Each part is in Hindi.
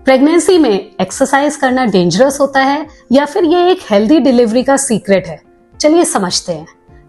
प्रेगनेंसी में एक्सरसाइज करना डेंजरस होता है या फिर ये एक हेल्दी डिलीवरी का सीक्रेट है? चलिए समझते हैं।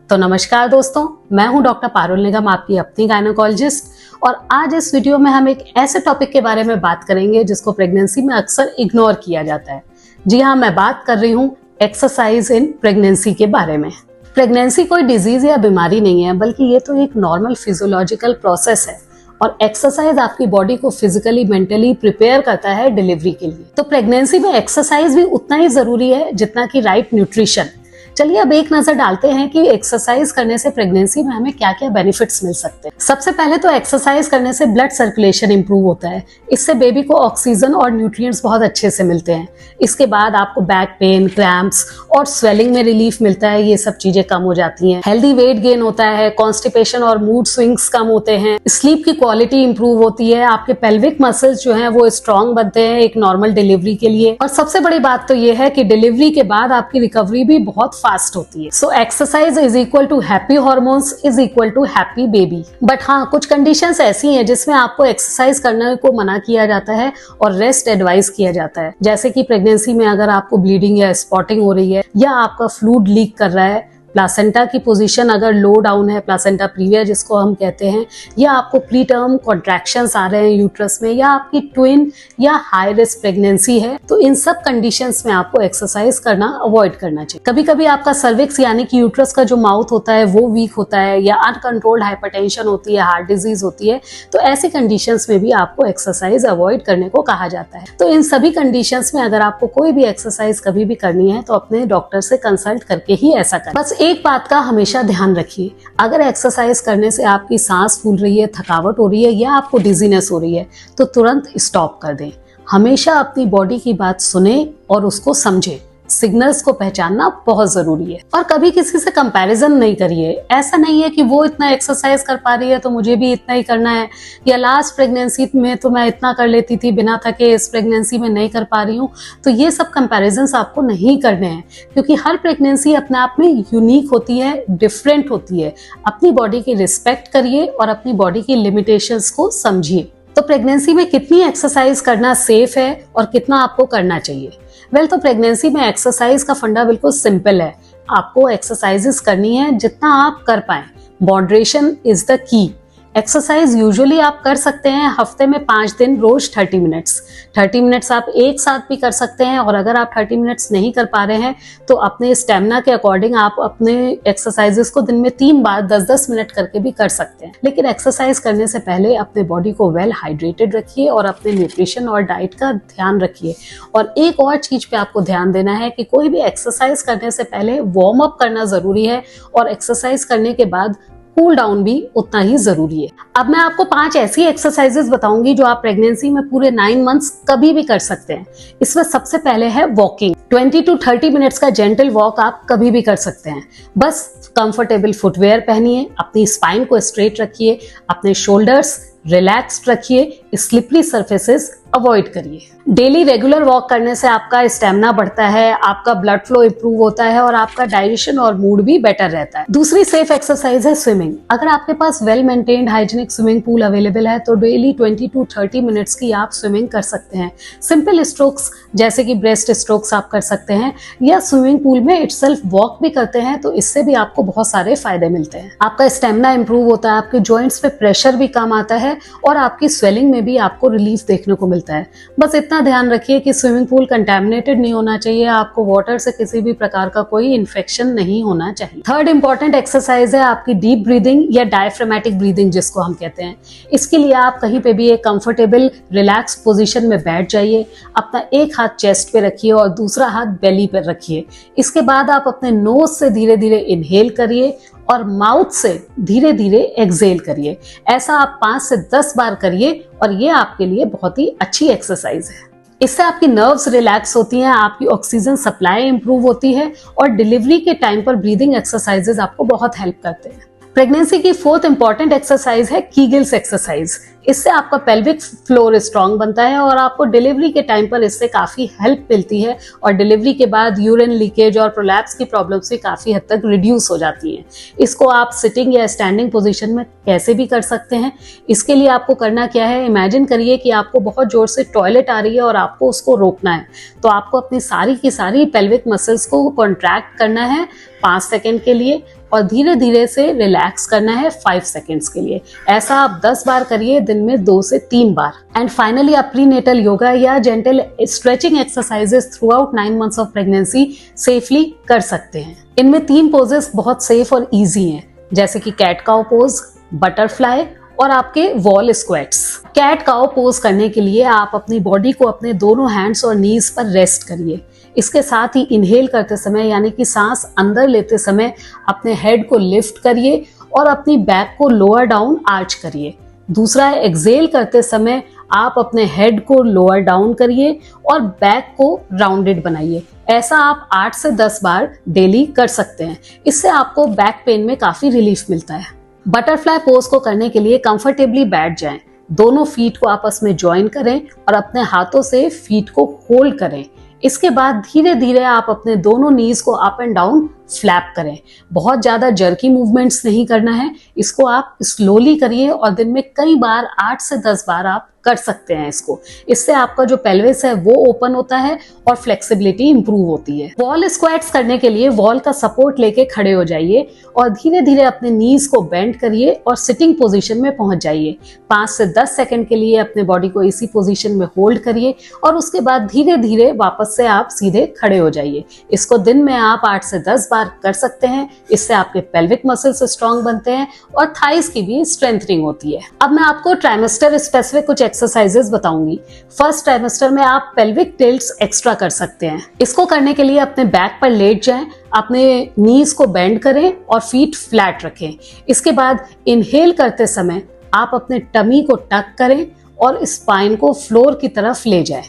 तो नमस्कार दोस्तों, मैं हूं डॉक्टर पारुल निगम, आपकी अपनी गायनेकोलॉजिस्ट, और आज इस वीडियो में हम एक ऐसे टॉपिक के बारे में बात करेंगे जिसको प्रेगनेंसी में अक्सर इग्नोर किया जाता है। जी हाँ, मैं बात कर रही हूँ एक्सरसाइज इन प्रेगनेंसी के बारे में। प्रेगनेंसी कोई डिजीज या बीमारी नहीं है, बल्कि ये तो एक नॉर्मल फिजियोलॉजिकल प्रोसेस है और एक्सरसाइज आपकी बॉडी को फिजिकली मेंटली प्रिपेयर करता है डिलीवरी के लिए। तो प्रेगनेंसी में एक्सरसाइज भी उतना ही जरूरी है जितना कि राइट न्यूट्रिशन। चलिए अब एक नजर डालते हैं कि एक्सरसाइज करने से प्रेगनेंसी में हमें क्या क्या बेनिफिट्स मिल सकते हैं। सबसे पहले तो एक्सरसाइज करने से ब्लड सर्कुलेशन इंप्रूव होता है। इससे बेबी को ऑक्सीजन और न्यूट्रिएंट्स बहुत अच्छे से मिलते हैं। इसके बाद आपको बैक पेन, क्रैम्प्स और स्वेलिंग में रिलीफ मिलता है। ये सब चीजें कम हो जाती हैं। हेल्दी वेट गेन होता है, कॉन्स्टिपेशन और मूड स्विंग्स कम होते हैं, स्लीप की क्वालिटी इंप्रूव होती है, आपके पेल्विक मसल्स जो हैं वो स्ट्रांग बनते हैं एक नॉर्मल डिलीवरी के लिए। और सबसे बड़ी बात तो ये है कि डिलीवरी के बाद आपकी रिकवरी भी बहुत फास्ट होती है। So exercise is equal to happy hormones is equal to happy baby. But हाँ, कुछ कंडीशंस ऐसी हैं जिसमें आपको एक्सरसाइज करने को मना किया जाता है और रेस्ट एडवाइस किया जाता है। जैसे कि प्रेगनेंसी में अगर आपको ब्लीडिंग या स्पॉटिंग हो रही है, या आपका फ्लूइड लीक कर रहा है, प्लासेंटा की पोजीशन अगर लो डाउन है, प्लासेंटा प्रीविया जिसको हम कहते हैं, या आपको प्री टर्म कॉन्ट्रैक्शंस आ रहे हैं यूट्रस में, या आपकी ट्विन या हाई रिस्क प्रेगनेंसी है, तो इन सब कंडीशंस में आपको एक्सरसाइज करना अवॉइड करना चाहिए। कभी कभी आपका सर्विक्स यानी कि यूट्रस का जो माउथ होता है वो वीक होता है, या अनकंट्रोल्ड हाइपरटेंशन होती है, हार्ट डिजीज होती है, तो ऐसी कंडीशंस में भी आपको एक्सरसाइज अवॉइड करने को कहा जाता है। तो इन सभी कंडीशंस में अगर आपको कोई भी एक्सरसाइज कभी भी करनी है तो अपने डॉक्टर से कंसल्ट करके ही ऐसा करें। बस एक बात का हमेशा ध्यान रखिए, अगर एक्सरसाइज करने से आपकी सांस फूल रही है, थकावट हो रही है या आपको डिजीनेस हो रही है तो तुरंत स्टॉप कर दें। हमेशा अपनी बॉडी की बात सुने और उसको समझे। सिग्नल्स को पहचानना बहुत जरूरी है। और कभी किसी से कंपैरिजन नहीं करिए। ऐसा नहीं है कि वो इतना एक्सरसाइज कर पा रही है तो मुझे भी इतना ही करना है, या लास्ट प्रेगनेंसी में तो मैं इतना कर लेती थी बिना थके, इस प्रेगनेंसी में नहीं कर पा रही हूँ। तो ये सब कंपैरिजन्स आपको नहीं करने हैं, क्योंकि हर प्रेगनेंसी अपने आप में यूनिक होती है, डिफरेंट होती है। अपनी बॉडी की रिस्पेक्ट करिए और अपनी बॉडी की लिमिटेशंस को समझिए। तो प्रेगनेंसी में कितनी एक्सरसाइज करना सेफ है और कितना आपको करना चाहिए? तो प्रेगनेंसी में एक्सरसाइज का फंडा बिल्कुल सिंपल है। आपको एक्सरसाइजेस करनी है जितना आप कर पाएं। Moderation is the key. Exercise usually आप कर सकते हैं हफ्ते में 5 दिन, रोज 30 मिनट्स। 30 मिनट्स आप एक साथ भी कर सकते हैं, और अगर आप 30 मिनट्स नहीं कर पा रहे हैं तो अपने स्टेमिना के अकॉर्डिंग आप अपने एक्सरसाइजेस को दिन में 3 बार 10-10 मिनट करके भी कर सकते हैं। लेकिन एक्सरसाइज करने से पहले अपने बॉडी को वेल हाइड्रेटेड रखिए और अपने न्यूट्रिशन और डाइट का ध्यान रखिए। और एक और चीज पे आपको ध्यान देना है कि कोई भी एक्सरसाइज करने से पहले वार्म अप करना जरूरी है, और एक्सरसाइज करने के बाद कूल डाउन भी उतना ही जरूरी है। अब मैं आपको 5 ऐसी एक्सरसाइजेस बताऊंगी जो आप प्रेगनेंसी में पूरे 9 मंथ्स कभी भी कर सकते हैं। इसमें सबसे पहले है वॉकिंग। 20 to 30 मिनट्स का जेंटल वॉक आप कभी भी कर सकते हैं। बस कंफर्टेबल फुटवेयर पहनिए, अपनी स्पाइन को स्ट्रेट रखिए, अपने शोल्डर्स रिलैक्स्ड रखिए, स्लिपरी सरफेसेस अवॉइड करिए। डेली रेगुलर वॉक करने से आपका स्टेमिना बढ़ता है, आपका ब्लड फ्लो इंप्रूव होता है और आपका डाइजेशन और मूड भी बेटर रहता है। दूसरी सेफ एक्सरसाइज है स्विमिंग। अगर आपके पास well maintained hygienic swimming pool available है तो डेली 20 to 30 मिनट्स की आप स्विमिंग कर सकते हैं। सिंपल स्ट्रोक्स जैसे कि ब्रेस्ट स्ट्रोक्स आप कर सकते हैं, या स्विमिंग पूल में इटसेल्फ वॉक भी करते हैं, तो इससे भी आपको बहुत सारे फायदे मिलते हैं। आपका स्टेमिना इंप्रूव होता है, आपके जॉइंट्स पे प्रेशर भी कम आता है, और आपकी स्वेलिंग में भी आपको रिलीफ देखने को मिलता है। बस इतना ध्यान रखिए कि स्विमिंग पूल कंटामिनेटेड नहीं होना चाहिए, आपको वाटर से किसी भी प्रकार का कोई इन्फेक्शन नहीं होना चाहिए। थर्ड इंपॉर्टेंट एक्सरसाइज है आपकी डीप ब्रीदिंग या डायफ्रामेटिक ब्रीदिंग जिसको हम कहते हैं। इसके लिए आप कहीं पे भी एक कंफर्टेबल रिलैक्स पोजीशन में बैठ जाइए, अपना एक हाथ चेस्ट पे रखिए और दूसरा हाथ बेली पर रखिए। इसके बाद आप अपने नोज से धीरे धीरे इनहेल करिए और माउथ से धीरे धीरे एक्सहेल करिए। ऐसा आप 5 से 10 बार करिए और ये आपके लिए बहुत ही अच्छी एक्सरसाइज है। इससे आपकी नर्व्स रिलैक्स होती हैं, आपकी ऑक्सीजन सप्लाई इंप्रूव होती है, और डिलीवरी के टाइम पर ब्रीदिंग एक्सरसाइजेज आपको बहुत हेल्प करते हैं। प्रेगनेंसी की फोर्थ इंपॉर्टेंट एक्सरसाइज है कीगल्स एक्सरसाइज। इससे आपका पेल्विक फ्लोर स्ट्रांग बनता है और आपको डिलीवरी के टाइम पर इससे काफी हेल्प मिलती है और डिलीवरी के बाद यूरिन लीकेज और प्रोलैप्स की प्रॉब्लम से काफी हद तक रिड्यूस हो जाती है। इसको आप सिटिंग या स्टैंडिंग पोजीशन में कैसे भी कर सकते हैं। इसके लिए आपको करना क्या है, इमेजिन करिए कि आपको बहुत जोर से टॉयलेट आ रही है और आपको उसको रोकना है। तो आपको अपनी सारी की सारी पेल्विक मसल्स को कॉन्ट्रैक्ट करना है 5 सेकेंड के लिए और धीरे धीरे से रिलैक्स करना है 5 सेकेंड्स के लिए। ऐसा आप 10 बार करिए, दिन में 2 से 3 बार। एंड फाइनली आप प्रीनेटल योगा या gentle stretching exercises through out 9 months of pregnancy safely कर सकते हैं। इनमें 3 पोजेस बहुत सेफ और इजी हैं, जैसे कि कैट काउ पोज, बटरफ्लाई और आपके wall squats. Cat cow pose करने के लिए आप अपनी बॉडी को अपने दोनों हैंड्स और नीज पर रेस्ट करिए। इसके साथ ही इनहेल करते समय यानी कि सांस अंदर लेते समय अपने हेड को लिफ्ट करिए और अपनी बैक को लोअर डाउन आर्च करिए। दूसरा है एक्सहेल करते समय आप अपने हेड को लोअर डाउन करिए और बैक को राउंडेड बनाइए। ऐसा आप 8 से 10 बार डेली कर सकते हैं। इससे आपको बैक पेन में काफी रिलीफ मिलता है। बटरफ्लाई पोज को करने के लिए कंफर्टेबली बैठ जाएं। दोनों फीट को आपस में ज्वाइन करें और अपने हाथों से फीट को होल्ड करें। इसके बाद धीरे धीरे आप अपने दोनों नीज को अप एंड डाउन फ्लैप करें। बहुत ज्यादा जर्की मूवमेंट्स नहीं करना है, इसको आप स्लोली करिए और दिन में कई बार 8 से 10 बार आप कर सकते हैं इसको। इससे आपका जो पेल्विस है वो ओपन होता है और फ्लेक्सिबिलिटी इंप्रूव होती है। वॉल स्क्वैट्स करने के लिए वॉल का सपोर्ट लेके खड़े हो जाइए और धीरे धीरे अपने नीज को बेंड करिए और सिटिंग पोजीशन में पहुंच जाइए। 5 से 10 सेकंड के लिए अपने बॉडी को इसी पोजीशन में होल्ड करिए और उसके बाद धीरे धीरे वापस से आप सीधे खड़े हो जाइए। इसको दिन में आप 8 से 10 बार कर सकते हैं। इससे आपके पेल्विक मसल्स स्ट्रांग बनते हैं और थाइस की भी स्ट्रेंथनिंग होती है। अब मैं आपको ट्राइमेस्टर स्पेसिफिक कुछ एक्सरसाइजेस बताऊंगी। फर्स्ट ट्राइमेस्टर में आप पेल्विक टिल्ट्स एक्स्ट्रा कर सकते हैं। इसको करने के लिए अपने बैक पर लेट जाएं, अपने नीज को बेंड करें और फीट फ्लैट रखें। इसके बाद इनहेल करते समय आप अपने टमी को टक करें और स्पाइन को फ्लोर की तरफ ले जाएं।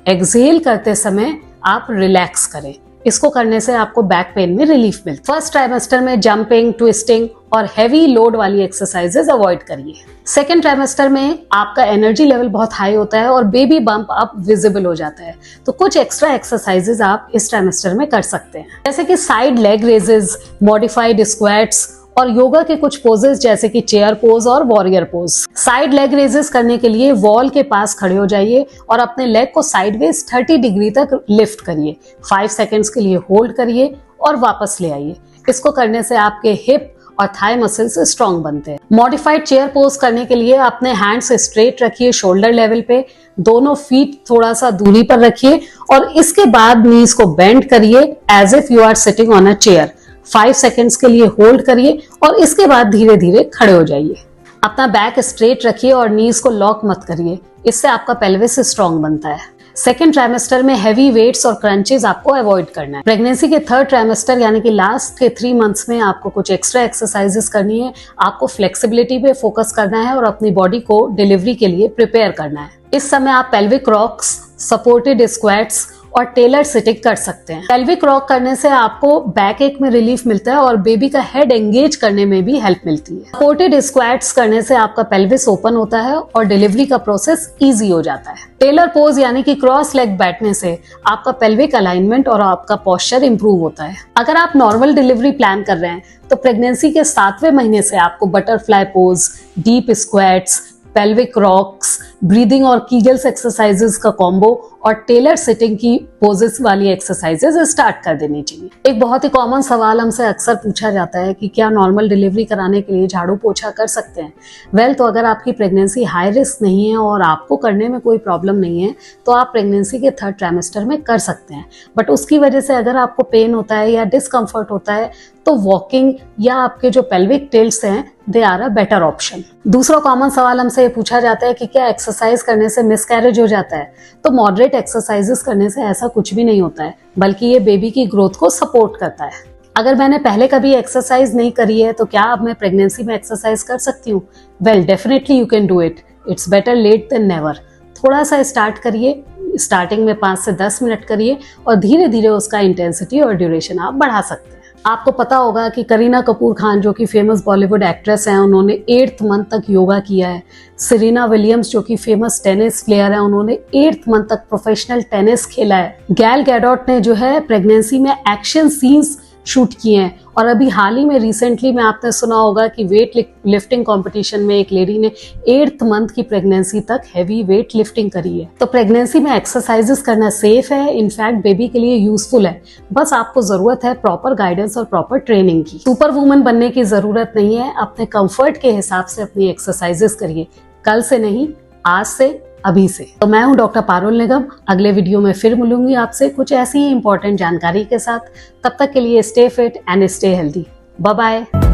एक्सहेल करते समय आप रिलैक्स करें। इसको करने से आपको बैक पेन में रिलीफ मिलती है। फर्स्ट ट्राइमेस्टर में जंपिंग, ट्विस्टिंग और हैवी लोड वाली एक्सरसाइजेज अवॉइड करिए। सेकेंड ट्राइमेस्टर में आपका एनर्जी लेवल बहुत हाई होता है और बेबी बम्प अप विजिबल हो जाता है, तो कुछ एक्स्ट्रा एक्सरसाइजेज आप इस ट्राइमेस्टर में कर सकते हैं, जैसे कि side leg raises, modified squats और योगा के कुछ पोजेस जैसे कि चेयर पोज और warrior pose. Side leg raises करने के लिए वॉल के पास खड़े हो जाइए और अपने लेग को साइडवेज 30 डिग्री तक लिफ्ट करिए। 5 सेकेंड्स के लिए होल्ड करिए और वापस ले आइए। इसको करने से आपके हिप और थाई मसल्स स्ट्रांग बनते हैं। मॉडिफाइड चेयर पोज करने के लिए अपने हैंड्स स्ट्रेट रखिए शोल्डर लेवल पे, दोनों फीट थोड़ा सा दूरी पर रखिए और इसके बाद नीज को बेंड करिए as if you are sitting on a chair. 5 seconds के लिए होल्ड करिए और इसके बाद धीरे धीरे खड़े हो जाइए। अपना बैक स्ट्रेट रखिए और नीज को लॉक मत करिए, इससे आपका पेल्विस स्ट्रांग बनता है। सेकेंड ट्राइमेस्टर में हैवी वेट्स और क्रंचेस आपको अवॉइड करना है। प्रेगनेंसी के थर्ड ट्राइमेस्टर यानी कि लास्ट के 3 मंथ्स में आपको कुछ एक्स्ट्रा एक्सरसाइजेस करनी है। आपको फ्लेक्सिबिलिटी पे फोकस करना है और अपनी बॉडी को डिलीवरी के लिए प्रिपेयर करना है। इस समय आप पेल्विक रॉक्स, सपोर्टेड स्क्वैट्स और टेलर सिटिंग कर सकते हैं। पेल्विक रॉक करने से आपको बैक एक में रिलीफ मिलता है और बेबी का हेड एंगेज करने में भी हेल्प मिलती है। सपोर्टेड स्क्वैट्स करने से आपका पेल्विस ओपन होता है और डिलीवरी का प्रोसेस इजी हो जाता है। टेलर पोज यानी कि क्रॉस लेग बैठने से आपका पेल्विक अलाइनमेंट और आपका पोस्चर इंप्रूव होता है। अगर आप नॉर्मल डिलीवरी प्लान कर रहे हैं तो प्रेगनेंसी के 7वें महीने से आपको butterfly pose, deep squats, pelvic rocks, breathing और कीगल्स एक्सरसाइजेस का कॉम्बो और टेलर सिटिंग की पोजेस वाली एक्सरसाइजेस स्टार्ट कर देनी चाहिए। एक बहुत ही कॉमन सवाल हमसे अक्सर पूछा जाता है कि क्या नॉर्मल डिलीवरी कराने के लिए झाड़ू पोछा कर सकते हैं। वेल, तो अगर आपकी प्रेगनेंसी हाई रिस्क नहीं है और आपको करने में कोई प्रॉब्लम नहीं है तो आप प्रेगनेंसी के थर्ड ट्राइमेस्टर में कर सकते हैं। बट उसकी वजह से अगर आपको पेन होता है या डिस्कम्फर्ट होता है तो वॉकिंग या आपके जो पेल्विक टिल्ट्स हैं they are a better option. दूसरा कॉमन सवाल हमसे ये पूछा जाता है कि क्या एक्सरसाइज करने से मिसकैरेज हो जाता है। तो मॉडरेट एक्सरसाइजेस करने से ऐसा कुछ भी नहीं होता है, बल्कि ये बेबी की ग्रोथ को सपोर्ट करता है। अगर मैंने पहले कभी एक्सरसाइज नहीं करी है तो क्या अब मैं प्रेगनेंसी में एक्सरसाइज कर सकती हूँ? Well, definitely you can do it. It's better late than never. थोड़ा सा स्टार्ट करिए, स्टार्टिंग में 5 से 10 मिनट करिए और धीरे धीरे उसका इंटेंसिटी और ड्यूरेशन आप बढ़ा सकते हैं। आपको पता होगा कि करीना कपूर खान जो कि फेमस बॉलीवुड एक्ट्रेस हैं, उन्होंने 8th मंथ तक योगा किया है। सेरेना विलियम्स जो कि फेमस टेनिस प्लेयर है, उन्होंने 8th मंथ तक प्रोफेशनल टेनिस खेला है। गैल गैडोट ने जो है प्रेगनेंसी में एक्शन सीन्स शूट किए हैं। और अभी हाल ही में रिसेंटली में आपने सुना होगा कि वेट लिफ्टिंग कंपटीशन में एक लेडी ने 8th मंथ की प्रेगनेंसी तक हैवी वेट लिफ्टिंग करी है। तो प्रेगनेंसी में एक्सरसाइजेस करना सेफ है, इनफैक्ट बेबी के लिए यूजफुल है। बस आपको जरूरत है प्रॉपर गाइडेंस और प्रॉपर ट्रेनिंग की। सुपर वुमन बनने की जरूरत नहीं है, अपने कंफर्ट के हिसाब से अपनी एक्सरसाइजेस करिए। कल से नहीं, आज से, अभी से। तो मैं हूं डॉक्टर पारुल निगम। अगले वीडियो में फिर मिलूंगी आपसे कुछ ऐसी ही इंपॉर्टेंट जानकारी के साथ। तब तक के लिए stay fit and stay healthy. Bye bye.